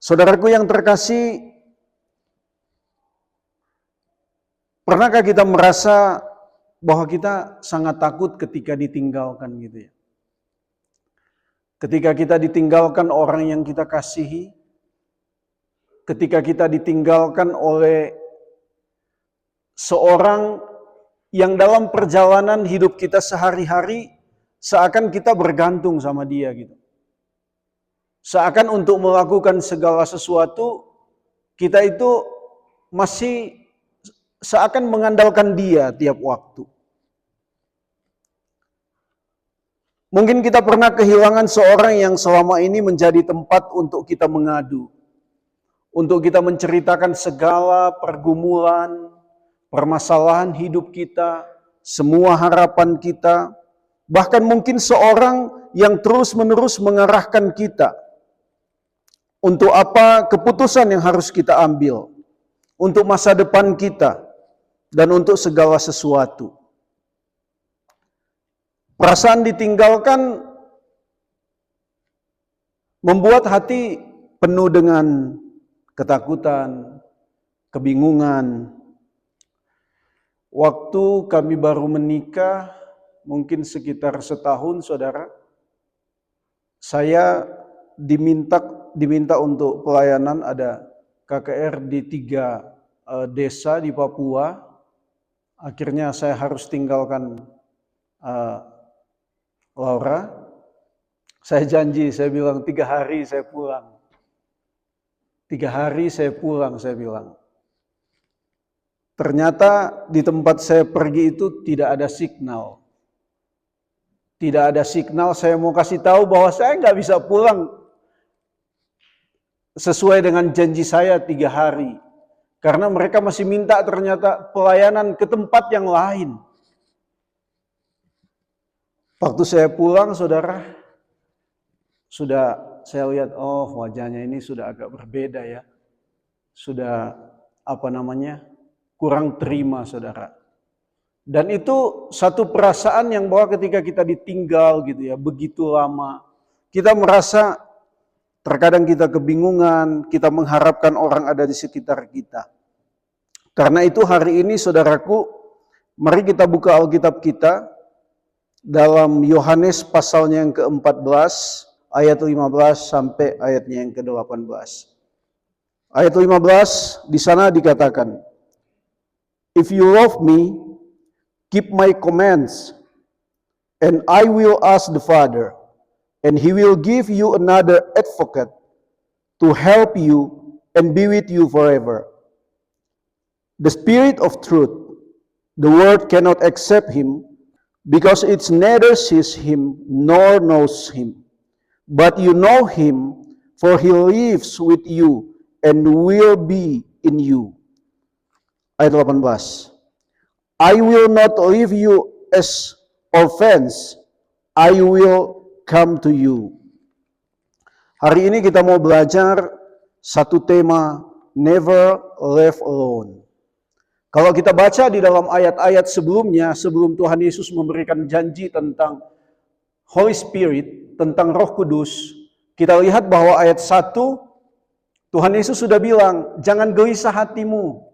Saudaraku yang terkasih, pernahkah kita merasa bahwa kita sangat takut ketika ditinggalkan gitu ya? Ketika kita ditinggalkan orang yang kita kasihi, ketika kita ditinggalkan oleh seorang yang dalam perjalanan hidup kita sehari-hari seakan kita bergantung sama dia gitu. Seakan untuk melakukan segala sesuatu kita itu masih seakan mengandalkan dia tiap waktu. Mungkin kita pernah kehilangan seorang yang selama ini menjadi tempat untuk kita mengadu. Untuk kita menceritakan segala pergumulan, permasalahan hidup kita, semua harapan kita. Bahkan mungkin seorang yang terus-menerus mengarahkan kita. Untuk apa keputusan yang harus kita ambil. Untuk masa depan kita. Dan untuk segala sesuatu. Perasaan ditinggalkan membuat hati penuh dengan ketakutan, kebingungan. Waktu kami baru menikah, mungkin sekitar setahun, saudara, saya diminta untuk pelayanan, ada KKR di 3 desa di Papua. Akhirnya saya harus tinggalkan Laura. Saya janji, saya bilang 3 hari saya pulang. 3 hari saya pulang, saya bilang. Ternyata di tempat saya pergi itu tidak ada signal. Tidak ada signal, saya mau kasih tahu bahwa saya nggak bisa pulang sesuai dengan janji saya 3 hari. Karena mereka masih minta ternyata pelayanan ke tempat yang lain. Waktu saya pulang, saudara, sudah saya lihat, oh wajahnya ini sudah agak berbeda ya. Sudah kurang terima, saudara. Dan itu satu perasaan yang bahwa ketika kita ditinggal gitu ya, begitu lama, kita merasa terkadang kita kebingungan, kita mengharapkan orang ada di sekitar kita. Karena itu hari ini saudaraku, mari kita buka Alkitab kita dalam Yohanes pasalnya yang ke-14, ayat 15 sampai ayatnya yang ke-18. Ayat 15 di sana dikatakan, "If you love me, keep my commands, and I will ask the Father, and he will give you another advocate to help you and be with you forever. The Spirit of truth, the world cannot accept him, because it neither sees him nor knows him. But you know him, for he lives with you and will be in you." Ayat 18. "I will not leave you as orphans, I will come to you." Hari ini kita mau belajar satu tema, never left alone. Kalau kita baca di dalam ayat-ayat sebelumnya, sebelum Tuhan Yesus memberikan janji tentang Holy Spirit, tentang Roh Kudus, kita lihat bahwa ayat 1, Tuhan Yesus sudah bilang, jangan gelisah hatimu.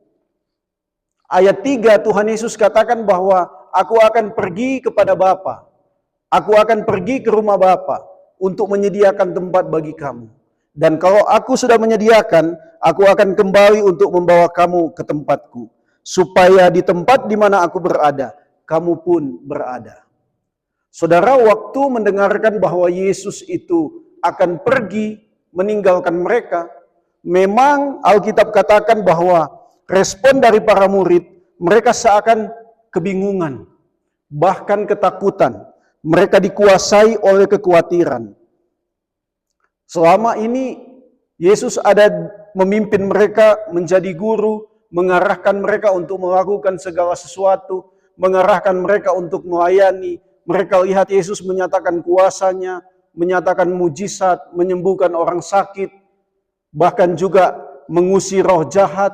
Ayat 3, Tuhan Yesus katakan bahwa aku akan pergi kepada Bapa. Aku akan pergi ke rumah Bapa untuk menyediakan tempat bagi kamu. Dan kalau aku sudah menyediakan, aku akan kembali untuk membawa kamu ke tempatku. Supaya di tempat di mana aku berada, kamu pun berada. Saudara, waktu mendengarkan bahwa Yesus itu akan pergi meninggalkan mereka, memang Alkitab katakan bahwa respon dari para murid, mereka seakan kebingungan, bahkan ketakutan. Mereka dikuasai oleh kekhawatiran. Selama ini Yesus ada memimpin mereka menjadi guru, mengarahkan mereka untuk melakukan segala sesuatu, mengarahkan mereka untuk melayani. Mereka lihat Yesus menyatakan kuasanya, menyatakan mujizat, menyembuhkan orang sakit, bahkan juga mengusir roh jahat,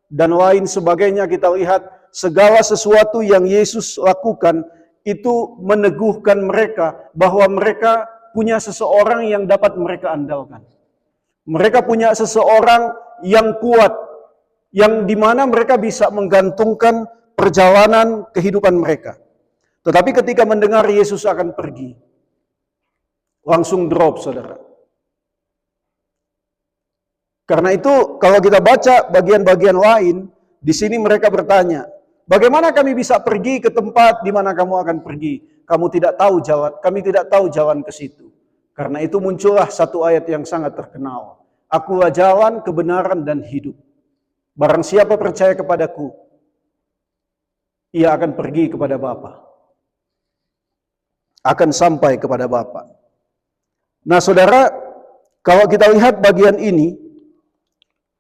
dan lain sebagainya. Kita lihat segala sesuatu yang Yesus lakukan itu meneguhkan mereka bahwa mereka punya seseorang yang dapat mereka andalkan. Mereka punya seseorang yang kuat, yang dimana mereka bisa menggantungkan perjalanan kehidupan mereka. Tetapi ketika mendengar Yesus akan pergi, langsung drop, saudara. Karena itu kalau kita baca bagian-bagian lain, di sini mereka bertanya, bagaimana kami bisa pergi ke tempat di mana kamu akan pergi? Kamu tidak tahu jalan, kami tidak tahu jalan ke situ. Karena itu muncullah satu ayat yang sangat terkenal. Akulah jalan, kebenaran, dan hidup. Barang siapa percaya kepadaku, ia akan pergi kepada Bapa. Akan sampai kepada Bapa. Nah saudara, kalau kita lihat bagian ini,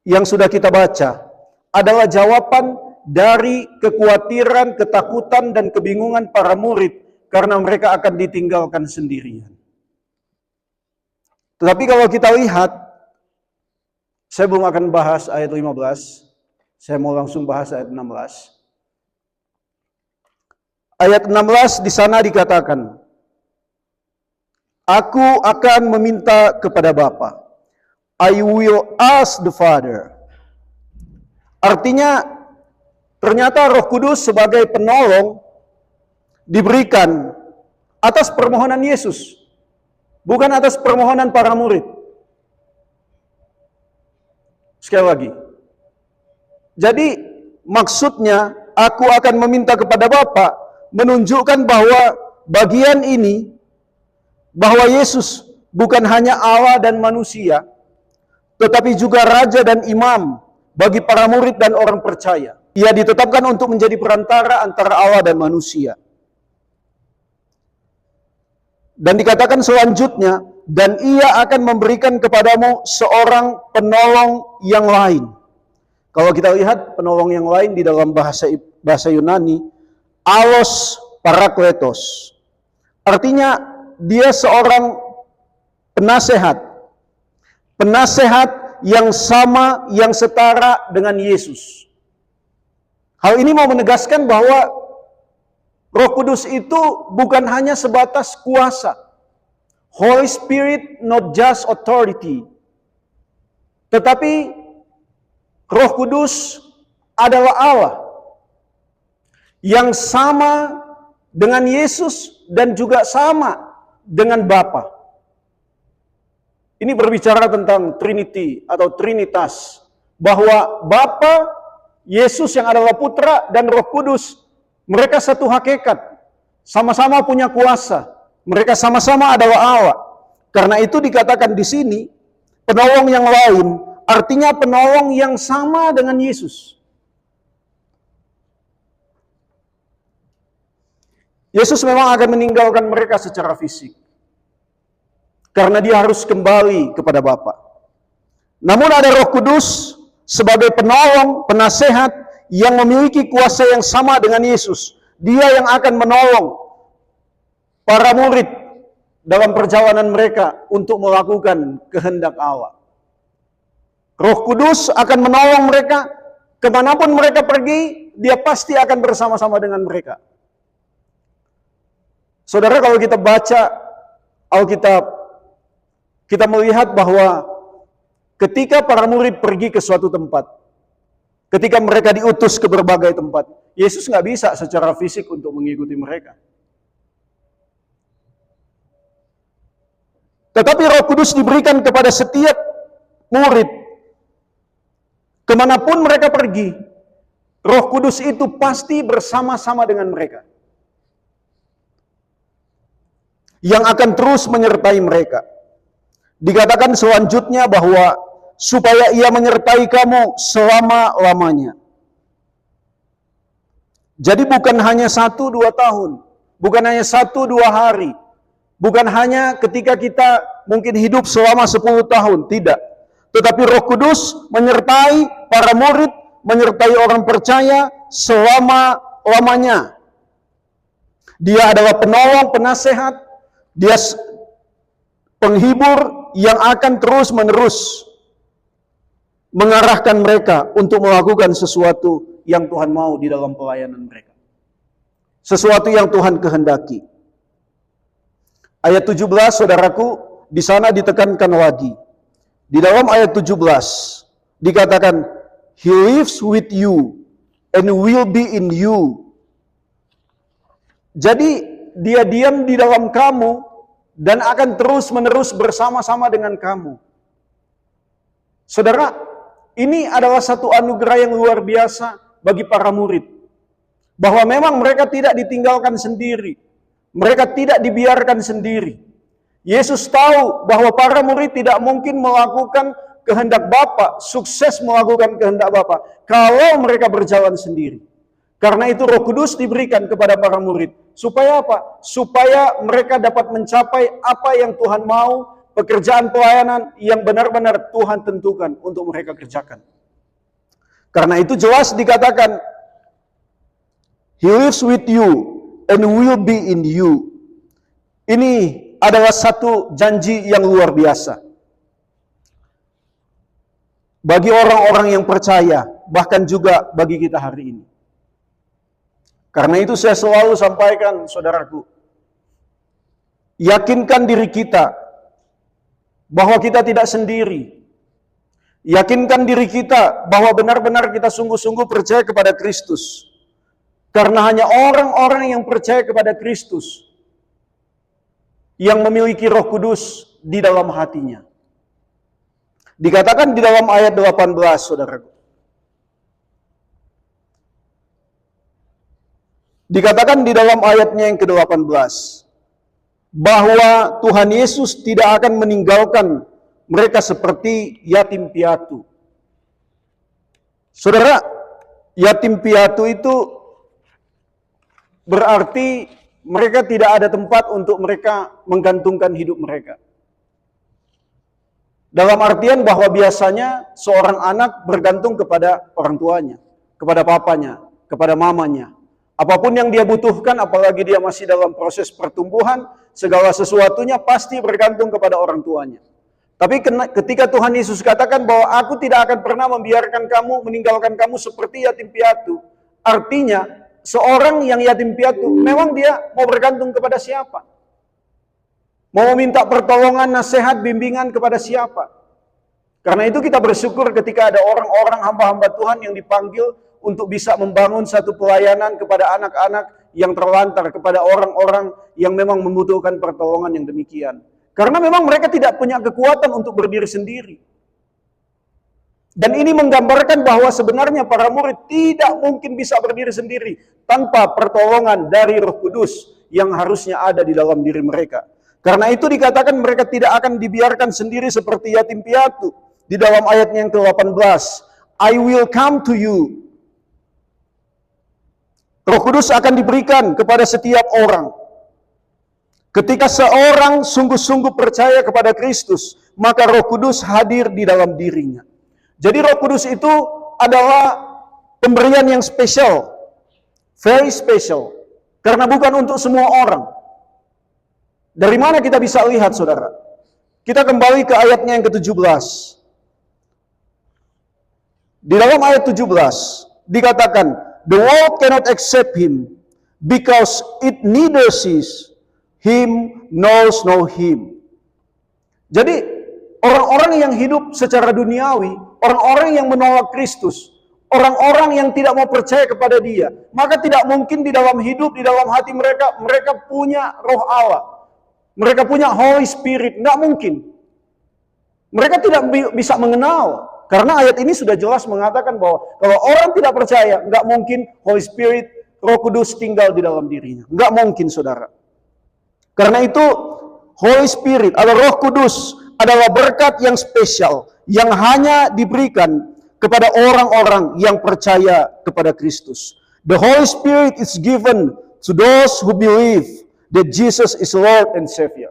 yang sudah kita baca, adalah jawaban dari kekhawatiran, ketakutan, dan kebingungan para murid, karena mereka akan ditinggalkan sendirian. Tetapi kalau kita lihat, saya belum akan bahas ayat 15, saya mau langsung bahas ayat 16. Ayat 16 di sana dikatakan, Aku akan meminta kepada Bapa. I will ask the Father. Artinya, ternyata Roh Kudus sebagai penolong diberikan atas permohonan Yesus, bukan atas permohonan para murid. Sekali lagi. Jadi, maksudnya, aku akan meminta kepada Bapa, menunjukkan bahwa bagian ini, bahwa Yesus bukan hanya Allah dan manusia, tetapi juga Raja dan Imam bagi para murid dan orang percaya. Ia ditetapkan untuk menjadi perantara antara Allah dan manusia. Dan dikatakan selanjutnya, dan ia akan memberikan kepadamu seorang penolong yang lain. Kalau kita lihat penolong yang lain di dalam bahasa Yunani, Allos Parakletos. Artinya dia seorang penasehat. Penasehat yang sama, yang setara dengan Yesus. Hal ini mau menegaskan bahwa Roh Kudus itu bukan hanya sebatas kuasa. Holy Spirit not just authority. Tetapi Roh Kudus adalah Allah yang sama dengan Yesus dan juga sama dengan Bapa. Ini berbicara tentang Trinity atau Trinitas, bahwa Bapa, Yesus yang adalah Putra, dan Roh Kudus, mereka satu hakikat, sama-sama punya kuasa, mereka sama-sama adalah Allah. Karena itu dikatakan di sini, penolong yang lain, artinya penolong yang sama dengan Yesus. Yesus memang akan meninggalkan mereka secara fisik, karena dia harus kembali kepada Bapa. Namun ada Roh Kudus sebagai penolong, penasehat yang memiliki kuasa yang sama dengan Yesus. Dia yang akan menolong para murid dalam perjalanan mereka untuk melakukan kehendak Allah. Roh Kudus akan menolong mereka kemanapun mereka pergi, dia pasti akan bersama-sama dengan mereka. Saudara, kalau kita baca Alkitab, kita melihat bahwa ketika para murid pergi ke suatu tempat, ketika mereka diutus ke berbagai tempat, Yesus nggak bisa secara fisik untuk mengikuti mereka. Tetapi Roh Kudus diberikan kepada setiap murid. Kemanapun mereka pergi, Roh Kudus itu pasti bersama-sama dengan mereka, yang akan terus menyertai mereka. Dikatakan selanjutnya bahwa supaya ia menyertai kamu selama-lamanya. Jadi bukan hanya 1-2 tahun, bukan hanya 1-2 hari, bukan hanya ketika kita mungkin hidup selama 10 tahun, tidak. Tetapi Roh Kudus menyertai para murid, menyertai orang percaya selama-lamanya. Dia adalah penolong, penasehat, dia penghibur yang akan terus-menerus mengarahkan mereka untuk melakukan sesuatu yang Tuhan mau di dalam pelayanan mereka. Sesuatu yang Tuhan kehendaki. Ayat 17, saudaraku, di sana ditekankan lagi. Di dalam ayat 17 dikatakan, He lives with you and will be in you. Jadi dia diam di dalam kamu dan akan terus-menerus bersama-sama dengan kamu. Saudara, ini adalah satu anugerah yang luar biasa bagi para murid. Bahwa memang mereka tidak ditinggalkan sendiri. Mereka tidak dibiarkan sendiri. Yesus tahu bahwa para murid tidak mungkin melakukan kehendak Bapa, sukses melakukan kehendak Bapa, kalau mereka berjalan sendiri. Karena itu Roh Kudus diberikan kepada para murid. Supaya apa? Supaya mereka dapat mencapai apa yang Tuhan mau, pekerjaan pelayanan yang benar-benar Tuhan tentukan untuk mereka kerjakan. Karena itu jelas dikatakan, He lives with you and will be in you. Ini adalah satu janji yang luar biasa. Bagi orang-orang yang percaya, bahkan juga bagi kita hari ini. Karena itu saya selalu sampaikan, saudaraku, yakinkan diri kita bahwa kita tidak sendiri. Yakinkan diri kita bahwa benar-benar kita sungguh-sungguh percaya kepada Kristus. Karena hanya orang-orang yang percaya kepada Kristus yang memiliki Roh Kudus di dalam hatinya. Dikatakan di dalam ayat 18, saudaraku. Dikatakan di dalam ayatnya yang ke-18, bahwa Tuhan Yesus tidak akan meninggalkan mereka seperti yatim piatu. Saudara, yatim piatu itu berarti mereka tidak ada tempat untuk mereka menggantungkan hidup mereka. Dalam artian bahwa biasanya seorang anak bergantung kepada orang tuanya, kepada papanya, kepada mamanya. Apapun yang dia butuhkan, apalagi dia masih dalam proses pertumbuhan, segala sesuatunya pasti bergantung kepada orang tuanya. Tapi ketika Tuhan Yesus katakan bahwa aku tidak akan pernah membiarkan kamu, meninggalkan kamu seperti yatim piatu, artinya seorang yang yatim piatu, memang dia mau bergantung kepada siapa? Mau meminta pertolongan, nasihat, bimbingan kepada siapa? Karena itu kita bersyukur ketika ada orang-orang hamba-hamba Tuhan yang dipanggil untuk bisa membangun satu pelayanan kepada anak-anak yang terlantar, kepada orang-orang yang memang membutuhkan pertolongan yang demikian. Karena memang mereka tidak punya kekuatan untuk berdiri sendiri. Dan ini menggambarkan bahwa sebenarnya para murid tidak mungkin bisa berdiri sendiri tanpa pertolongan dari Roh Kudus yang harusnya ada di dalam diri mereka. Karena itu dikatakan mereka tidak akan dibiarkan sendiri seperti yatim piatu. Di dalam ayatnya yang ke-18, I will come to you. Roh Kudus akan diberikan kepada setiap orang. Ketika seorang sungguh-sungguh percaya kepada Kristus, maka Roh Kudus hadir di dalam dirinya. Jadi Roh Kudus itu adalah pemberian yang spesial, very special, karena bukan untuk semua orang. Dari mana kita bisa lihat, saudara? Kita kembali ke ayatnya yang ke-17. Di dalam ayat 17 dikatakan, the world cannot accept him because it neither sees him nor knows him. Jadi orang-orang yang hidup secara duniawi, orang-orang yang menolak Kristus, orang-orang yang tidak mau percaya kepada Dia, maka tidak mungkin di dalam hidup, di dalam hati mereka, mereka punya Roh Allah. Mereka punya Holy Spirit, nggak mungkin. Mereka tidak bisa mengenal, karena ayat ini sudah jelas mengatakan bahwa kalau orang tidak percaya, nggak mungkin Holy Spirit, Roh Kudus tinggal di dalam dirinya. Nggak mungkin, saudara. Karena itu Holy Spirit atau Roh Kudus adalah berkat yang spesial yang hanya diberikan kepada orang-orang yang percaya kepada Kristus. The Holy Spirit is given to those who believe that Jesus is Lord and Savior.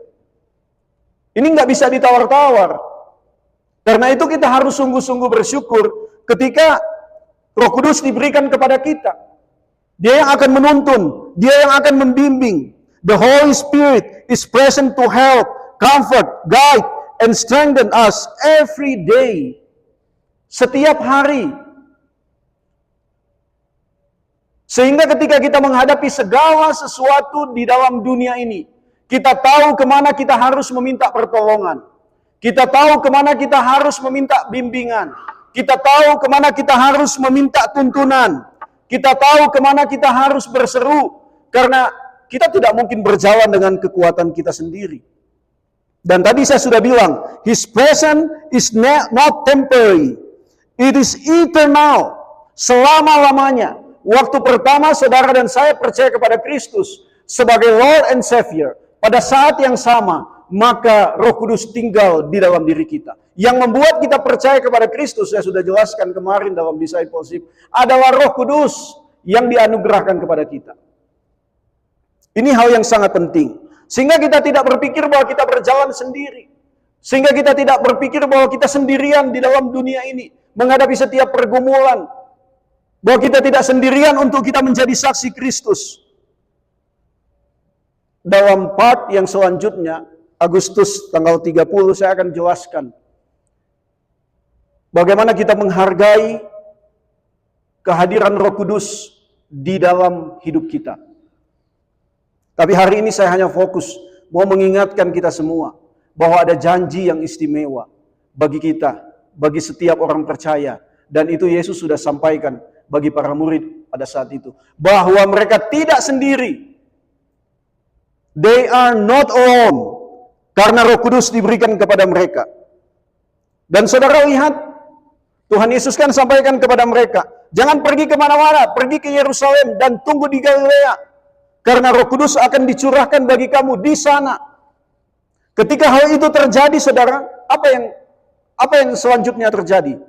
Ini nggak bisa ditawar-tawar. Karena itu kita harus sungguh-sungguh bersyukur ketika Roh Kudus diberikan kepada kita. Dia yang akan menuntun, Dia yang akan membimbing. The Holy Spirit is present to help, comfort, guide, and strengthen us every day. Setiap hari. Sehingga ketika kita menghadapi segala sesuatu di dalam dunia ini, kita tahu kemana kita harus meminta pertolongan. Kita tahu kemana kita harus meminta bimbingan. Kita tahu kemana kita harus meminta tuntunan. Kita tahu kemana kita harus berseru. Karena kita tidak mungkin berjalan dengan kekuatan kita sendiri. Dan tadi saya sudah bilang, His presence is not temporary. It is eternal. Selama-lamanya. Waktu pertama saudara dan saya percaya kepada Kristus sebagai Lord and Savior. Pada saat yang sama, maka Roh Kudus tinggal di dalam diri kita. Yang membuat kita percaya kepada Kristus, saya sudah jelaskan kemarin dalam discipleship, adalah Roh Kudus yang dianugerahkan kepada kita. Ini hal yang sangat penting. Sehingga kita tidak berpikir bahwa kita berjalan sendiri. Sehingga kita tidak berpikir bahwa kita sendirian di dalam dunia ini. Menghadapi setiap pergumulan. Bahwa kita tidak sendirian untuk kita menjadi saksi Kristus. Dalam part yang selanjutnya, Agustus tanggal 30 saya akan jelaskan. Bagaimana kita menghargai kehadiran Roh Kudus di dalam hidup kita. Tapi hari ini saya hanya fokus mau mengingatkan kita semua bahwa ada janji yang istimewa bagi kita, bagi setiap orang percaya. Dan itu Yesus sudah sampaikan bagi para murid pada saat itu. Bahwa mereka tidak sendiri. They are not alone. Karena Roh Kudus diberikan kepada mereka. Dan saudara lihat, Tuhan Yesus kan sampaikan kepada mereka, jangan pergi kemana-mana, pergi ke Yerusalem dan tunggu di Galilea. Karena Roh Kudus akan dicurahkan bagi kamu di sana. Ketika hal itu terjadi, saudara, apa yang selanjutnya terjadi?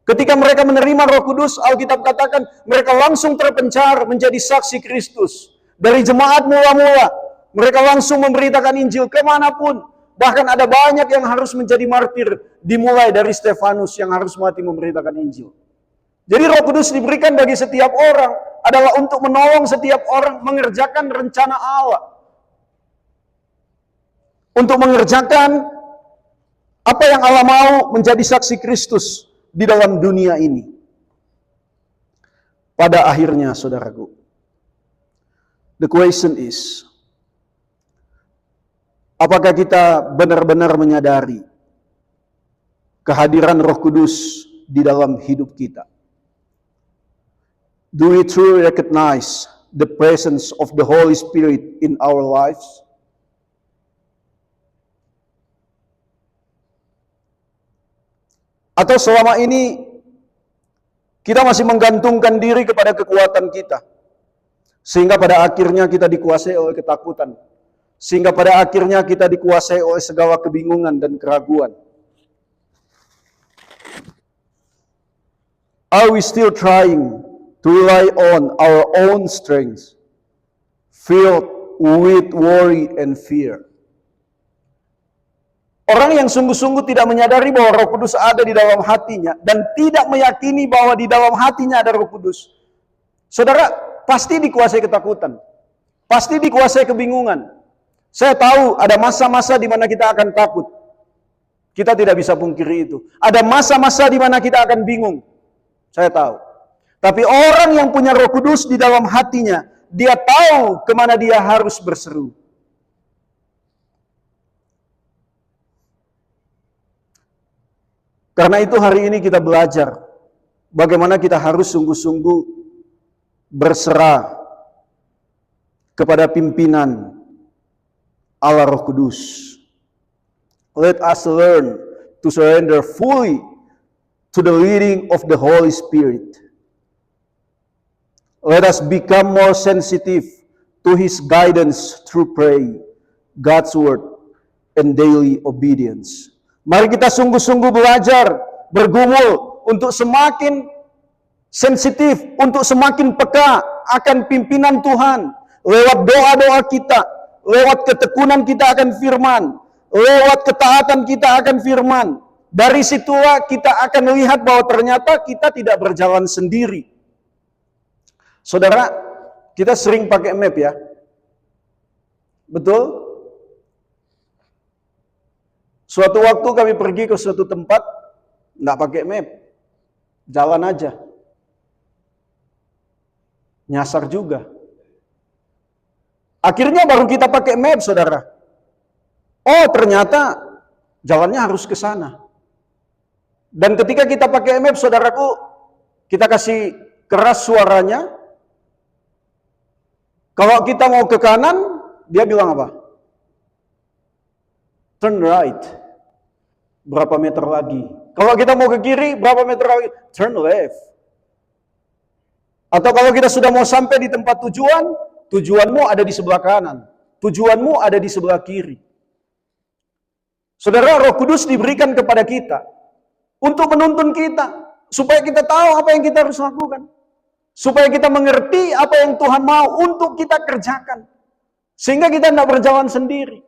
Ketika mereka menerima Roh Kudus, Alkitab katakan mereka langsung terpencar menjadi saksi Kristus. Dari jemaat mula-mula, mereka langsung memberitakan Injil kemanapun. Bahkan ada banyak yang harus menjadi martir, dimulai dari Stefanus yang harus mati memberitakan Injil. Jadi Roh Kudus diberikan bagi setiap orang adalah untuk menolong setiap orang mengerjakan rencana Allah. Untuk mengerjakan apa yang Allah mau menjadi saksi Kristus di dalam dunia ini. Pada akhirnya, saudaraku, the question is, apakah kita benar-benar menyadari kehadiran Roh Kudus di dalam hidup kita? Do we truly recognize the presence of the Holy Spirit in our lives? Atau selama ini kita masih menggantungkan diri kepada kekuatan kita, sehingga pada akhirnya kita dikuasai oleh ketakutan, sehingga pada akhirnya kita dikuasai oleh segala kebingungan dan keraguan? Are we still trying to rely on our own strength, filled with worry and fear? Orang yang sungguh-sungguh tidak menyadari bahwa Roh Kudus ada di dalam hatinya dan tidak meyakini bahwa di dalam hatinya ada Roh Kudus, saudara, pasti dikuasai ketakutan, pasti dikuasai kebingungan. Saya tahu ada masa-masa di mana kita akan takut. Kita tidak bisa pungkiri itu. Ada masa-masa di mana kita akan bingung. Saya tahu. Tapi orang yang punya Roh Kudus di dalam hatinya, dia tahu kemana dia harus berseru. Karena itu hari ini kita belajar bagaimana kita harus sungguh-sungguh berserah kepada pimpinan Allah Roh Kudus. Let us learn to surrender fully to the leading of the Holy Spirit. Let us become more sensitive to His guidance through prayer, God's Word, and daily obedience. Mari kita sungguh-sungguh belajar, bergumul untuk semakin sensitif, untuk semakin peka akan pimpinan Tuhan. Lewat doa-doa kita, lewat ketekunan kita akan firman, lewat ketaatan kita akan firman. Dari situlah kita akan melihat bahwa ternyata kita tidak berjalan sendiri. Saudara, kita sering pakai map ya. Betul? Suatu waktu kami pergi ke suatu tempat, nggak pakai map, jalan aja. Nyasar juga. Akhirnya baru kita pakai map, saudara. Oh, ternyata Jalannya harus ke sana. Dan ketika kita pakai map, saudaraku, kita kasih keras suaranya. Kalau kita mau ke kanan, dia bilang apa? Turn right. Berapa meter lagi? Kalau kita mau ke kiri, berapa meter lagi? Turn left. Atau kalau kita sudah mau sampai di tempat tujuan, tujuanmu ada di sebelah kanan. Tujuanmu ada di sebelah kiri. Saudara, Roh Kudus diberikan kepada kita untuk menuntun kita, supaya kita tahu apa yang kita harus lakukan. Supaya kita mengerti apa yang Tuhan mau untuk kita kerjakan. Sehingga kita tidak berjalan sendiri.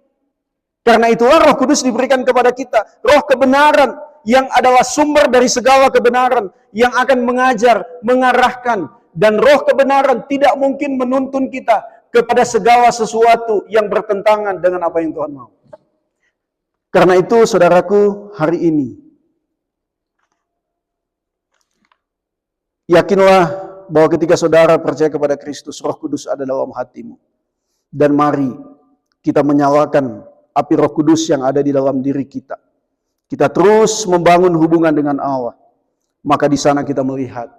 Karena itulah Roh Kudus diberikan kepada kita. Roh kebenaran yang adalah sumber dari segala kebenaran. Yang akan mengajar, mengarahkan. Dan roh kebenaran tidak mungkin menuntun kita kepada segala sesuatu yang bertentangan dengan apa yang Tuhan mau. Karena itu saudaraku, hari ini yakinlah bahwa ketika saudara percaya kepada Kristus, Roh Kudus ada dalam hatimu. Dan mari kita menyalakan api Roh Kudus yang ada di dalam diri kita. Kita terus membangun hubungan dengan Allah. Maka di sana kita melihat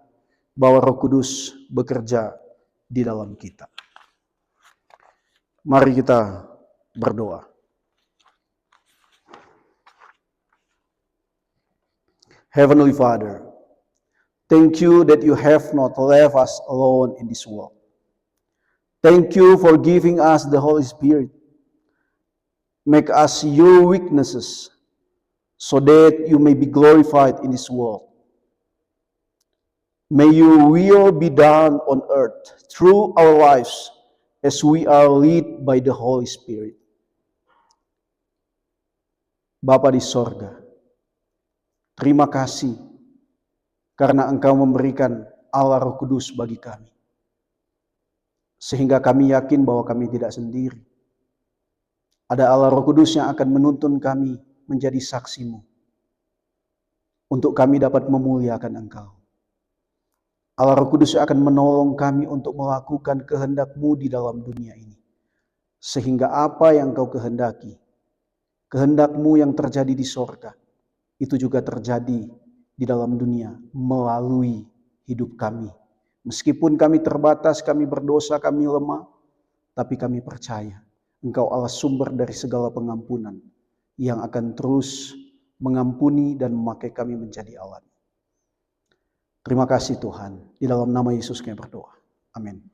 bahwa Roh Kudus bekerja di dalam kita. Mari kita berdoa. Heavenly Father, thank you that you have not left us alone in this world. Thank you for giving us the Holy Spirit. Make us your witnesses so that you may be glorified in this world. May your will be done on earth through our lives as we are led by the Holy Spirit. Bapa di sorga, terima kasih karena Engkau memberikan Allah Roh Kudus bagi kami. Sehingga kami yakin bahwa kami tidak sendiri. Ada Allah Roh Kudus yang akan menuntun kami menjadi saksi-Mu. Untuk kami dapat memuliakan Engkau. Allah Roh Kudus akan menolong kami untuk melakukan kehendak-Mu di dalam dunia ini. Sehingga apa yang Engkau kehendaki, kehendak-Mu yang terjadi di sorga, itu juga terjadi di dalam dunia melalui hidup kami. Meskipun kami terbatas, kami berdosa, kami lemah, tapi kami percaya Engkau Allah sumber dari segala pengampunan yang akan terus mengampuni dan memakai kami menjadi alat. Terima kasih Tuhan. Di dalam nama Yesus kami berdoa. Amin.